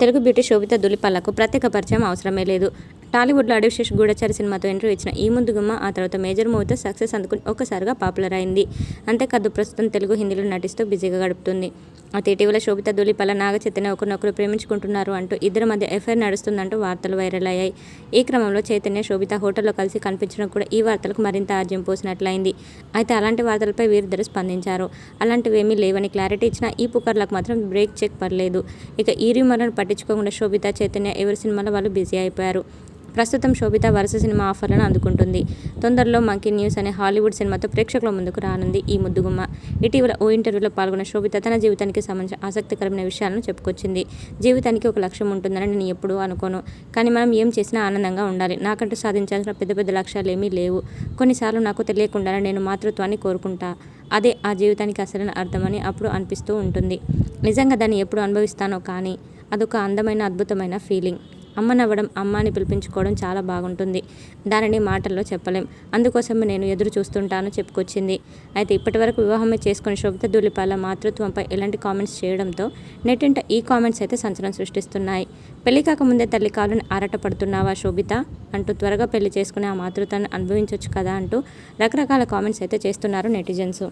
Telugu beauty శోభిత ధూళిపాలకు ప్రత్యేక పరిచయం అవసరమే లేదు. టాలీవుడ్లో అడివిశేష్ గూఢచారి సినిమాతో ఎంట్రీ ఇచ్చిన ఈ ముద్దుగుమ్మ ఆ తర్వాత మేజర్ మూవీతో సక్సెస్ అందుకుని ఒక్కసారిగా పాపులర్ అయింది. అంతేకాదు ప్రస్తుతం తెలుగు, హిందీలో నటిస్తూ బిజీగా గడుపుతుంది. అయితే ఇటీవల శోభిత ధూళిపాల, నాగ చైతన్య ఒకరినొకరు ప్రేమించుకుంటున్నారు అంటూ ఇద్దరి మధ్య ఎఫ్ఐఆర్ నడుస్తుందంటూ వార్తలు వైరల్ అయ్యాయి. ఈ క్రమంలో చైతన్య, శోభిత హోటల్లో కలిసి కనిపించడం కూడా ఈ వార్తలకు మరింత ఆజ్యం పోసినట్లయింది. అయితే అలాంటి వార్తలపై వీరిద్దరు స్పందించారు. అలాంటివేమీ లేవని క్లారిటీ ఇచ్చిన ఈ పుకార్లకు మాత్రం బ్రేక్ చెక్ పడలేదు. ఇక ఈ రూమర్లను పట్టించుకోకుండా శోభిత, చైతన్య ఎవరి సినిమాలో వాళ్ళు బిజీ అయిపోయారు. ప్రస్తుతం శోభిత వరుస సినిమా ఆఫర్లను అందుకుంటుంది. తొందరలో మంకీ న్యూస్ అనే హాలీవుడ్ సినిమాతో ప్రేక్షకుల ముందుకు రానుంది ఈ ముద్దుగుమ్మ. ఇటీవల ఓ ఇంటర్వ్యూలో పాల్గొన్న శోభిత తన జీవితానికి సంబంధించిన ఆసక్తికరమైన విషయాలను చెప్పుకొచ్చింది. జీవితానికి ఒక లక్ష్యం ఉంటుందని నేను ఎప్పుడూ అనుకోను. కానీ మనం ఏం చేసినా ఆనందంగా ఉండాలి. నాకంటూ సాధించాల్సిన పెద్ద పెద్ద లక్ష్యాలు ఏమీ లేవు. కొన్నిసార్లు నాకు తెలియకుండానే నేను మాతృత్వాన్ని కోరుకుంటా. అదే ఆ జీవితానికి అసలైన అర్థమని అప్పుడు అనిపిస్తూ ఉంటుంది. నిజంగా దాన్ని ఎప్పుడు అనుభవిస్తానో కానీ అదొక అందమైన, అద్భుతమైన ఫీలింగ్. అమ్మ నవ్వడం, అమ్మ అని పిలిపించుకోవడం చాలా బాగుంటుంది. దానిని మాటల్లో చెప్పలేం. అందుకోసమే నేను ఎదురు చూస్తుంటాను చెప్పుకొచ్చింది. అయితే ఇప్పటివరకు వివాహమే చేసుకుని శోభిత ధూళిపాల మాతృత్వంపై ఎలాంటి కామెంట్స్ చేయడంతో నెట్టింట ఈ కామెంట్స్ అయితే సంచలనం సృష్టిస్తున్నాయి. పెళ్లి కాకముందే తల్లి కాలుని ఆరాటపడుతున్నావా శోభిత అంటూ త్వరగా పెళ్లి చేసుకుని ఆ మాతృత్వాన్ని అనుభవించవచ్చు కదా అంటూ రకరకాల కామెంట్స్ అయితే చేస్తున్నారు నెటిజన్స్.